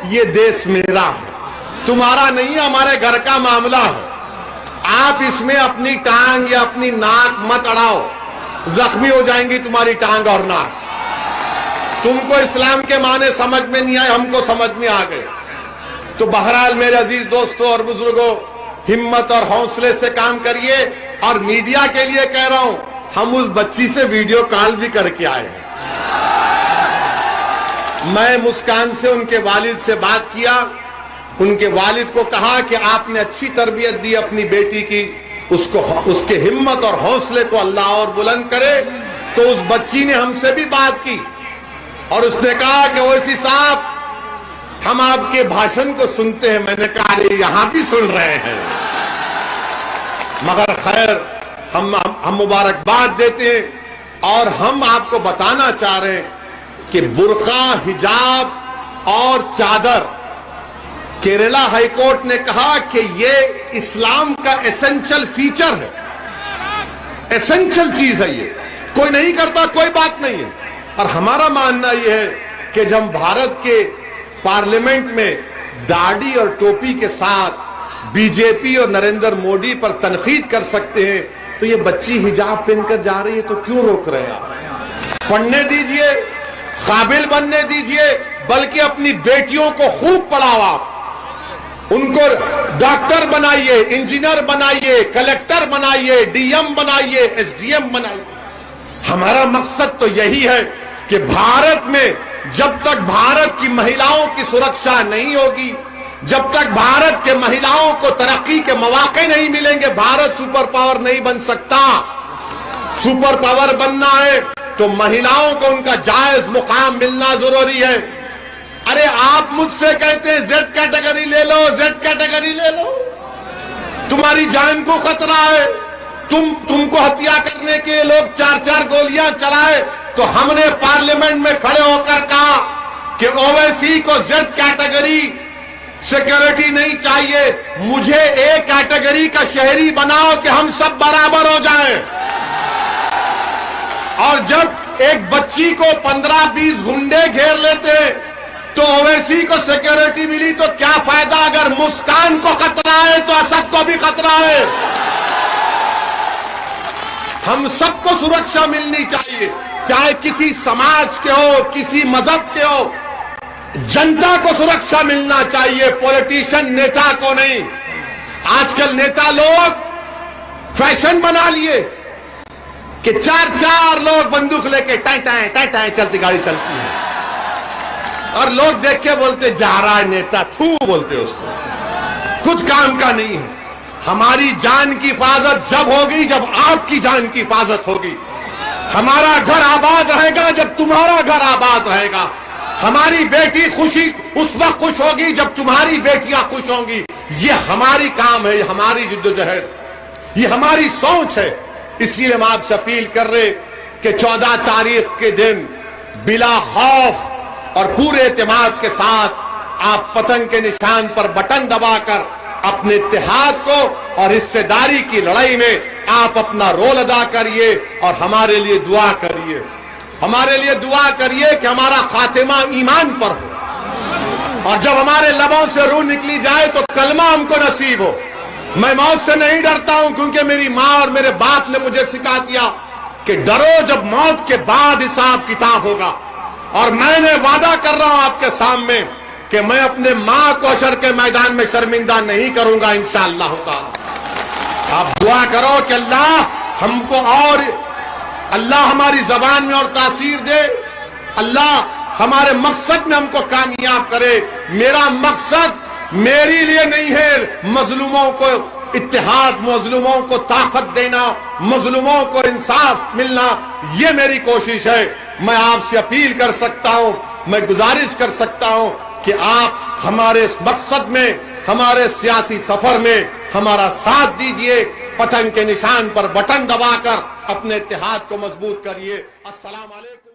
یہ دیش میرا ہے، تمہارا نہیں ہے، ہمارے گھر کا معاملہ ہے، آپ اس میں اپنی ٹانگ یا اپنی ناک مت اڑاؤ، زخمی ہو جائیں گی تمہاری ٹانگ اور ناک۔ تم کو اسلام کے معنی سمجھ میں نہیں آئے، ہم کو سمجھ میں آ گئے۔ تو بہرحال میرے عزیز دوستوں اور بزرگوں، ہمت اور حوصلے سے کام کریے۔ اور میڈیا کے لیے کہہ رہا ہوں، ہم اس بچی سے ویڈیو کال بھی کر کے آئے ہیں۔ میں مسکان سے ان کے والد سے بات کیا، ان کے والد کو کہا کہ آپ نے اچھی تربیت دی اپنی بیٹی کی، اس کے ہمت اور حوصلے کو اللہ اور بلند کرے۔ تو اس بچی نے ہم سے بھی بات کی اور اس نے کہا کہ اویسی صاحب، ہم آپ کے بھاشن کو سنتے ہیں۔ میں نے کہا یہاں بھی سن رہے ہیں، مگر خیر ہم مبارکباد دیتے ہیں اور ہم آپ کو بتانا چاہ رہے ہیں کہ برقع، حجاب اور چادر، کیرلا ہائی کورٹ نے کہا کہ یہ اسلام کا ایسنشل فیچر ہے، ایسنشل چیز ہے، یہ کوئی نہیں کرتا کوئی بات نہیں ہے۔ اور ہمارا ماننا یہ ہے کہ جب بھارت کے پارلیمنٹ میں داڑھی اور ٹوپی کے ساتھ بی جے پی اور نریندر مودی پر تنقید کر سکتے ہیں، تو یہ بچی حجاب پہن کر جا رہی ہے تو کیوں روک رہے ہیں آپ؟ پڑھنے دیجئے، قابل بننے دیجئے، بلکہ اپنی بیٹیوں کو خوب پڑھاؤ، آپ ان کو ڈاکٹر بنائیے، انجینئر بنائیے، کلیکٹر بنائیے، ڈی ایم بنائیے، ایس ڈی ایم بنائیے۔ ہمارا مقصد تو یہی ہے کہ بھارت میں جب تک بھارت کی مہیلاؤں کی سرکشا نہیں ہوگی، جب تک بھارت کے مہیلاؤں کو ترقی کے مواقع نہیں ملیں گے، بھارت سپر پاور نہیں بن سکتا۔ سپر پاور بننا ہے تو مہیلاؤں کو ان کا جائز مقام ملنا ضروری ہے۔ ارے آپ مجھ سے کہتے ہیں زیڈ کیٹیگری لے لو، زیڈ کیٹیگری لے لو، تمہاری جان کو خطرہ ہے، تم کو ہتھیا کرنے کے لوگ 4 گولیاں چلائے، تو ہم نے پارلیمنٹ میں کھڑے ہو کر کہا کہ اویسی کو زیڈ کیٹیگری سیکیورٹی نہیں چاہیے، مجھے اے کیٹیگری کا شہری بناؤ کہ ہم سب برابر ہو جائیں۔ اور جب ایک بچی کو 15-20 گنڈے گھیر لیتے تو اویسی کو سیکیورٹی ملی، تو کیا فائدہ؟ اگر مسکان کو خطرہ ہے تو اسد کو بھی خطرہ ہے۔ ہم سب کو سرکشا ملنی چاہیے، چاہے کسی سماج کے ہو، کسی مذہب کے ہو، جنتا کو سرکشا ملنا چاہیے، پولیٹیشن نیتا کو نہیں۔ آج کل نیتا لوگ فیشن بنا لیے کہ 4 لوگ بندوق لے کے ٹائیں ٹائیں چلتی گاڑی چلتی ہے، اور لوگ دیکھ کے بولتے جا رہا ہے نیتا، تھو بولتے اس کو، کچھ کام کا نہیں ہے۔ ہماری جان کی حفاظت جب ہوگی جب آپ کی جان کی حفاظت ہوگی۔ ہمارا گھر آباد رہے گا جب تمہارا گھر آباد رہے گا۔ ہماری بیٹی خوشی اس وقت خوش ہوگی جب تمہاری بیٹیاں خوش ہوں گی۔ یہ ہماری کام ہے، یہ ہماری جدوجہد، یہ ہماری سوچ ہے۔ اس لیے ہم آپ سے اپیل کر رہے کہ 14 تاریخ کے دن بلا خوف اور پورے اعتماد کے ساتھ آپ پتنگ کے نشان پر بٹن دبا کر اپنے اتحاد کو اور حصے داری کی لڑائی میں آپ اپنا رول ادا کریے اور ہمارے لیے دعا کریے، ہمارے لیے دعا کریے کہ ہمارا خاتمہ ایمان پر ہو، اور جب ہمارے لبوں سے روح نکلی جائے تو کلمہ ہم کو نصیب ہو۔ میں موت سے نہیں ڈرتا ہوں، کیونکہ میری ماں اور میرے باپ نے مجھے سکھا دیا کہ ڈرو جب موت کے بعد حساب کتاب ہوگا۔ اور میں نے وعدہ کر رہا ہوں آپ کے سامنے کہ میں اپنے ماں کو حشر کے میدان میں شرمندہ نہیں کروں گا انشاءاللہ تعالی۔ آپ دعا کرو کہ اللہ ہم کو اور اللہ ہماری زبان میں اور تاثیر دے، اللہ ہمارے مقصد میں ہم کو کامیاب کرے۔ میرا مقصد میری لیے نہیں ہے مظلوموں کو اتحاد، مظلوموں کو طاقت دینا، مظلوموں کو انصاف ملنا، یہ میری کوشش ہے۔ میں آپ سے اپیل کر سکتا ہوں، میں گزارش کر سکتا ہوں کہ آپ ہمارے اس مقصد میں، ہمارے سیاسی سفر میں ہمارا ساتھ دیجئے، پتنگ کے نشان پر بٹن دبا کر اپنے اتحاد کو مضبوط کریے۔ السلام علیکم۔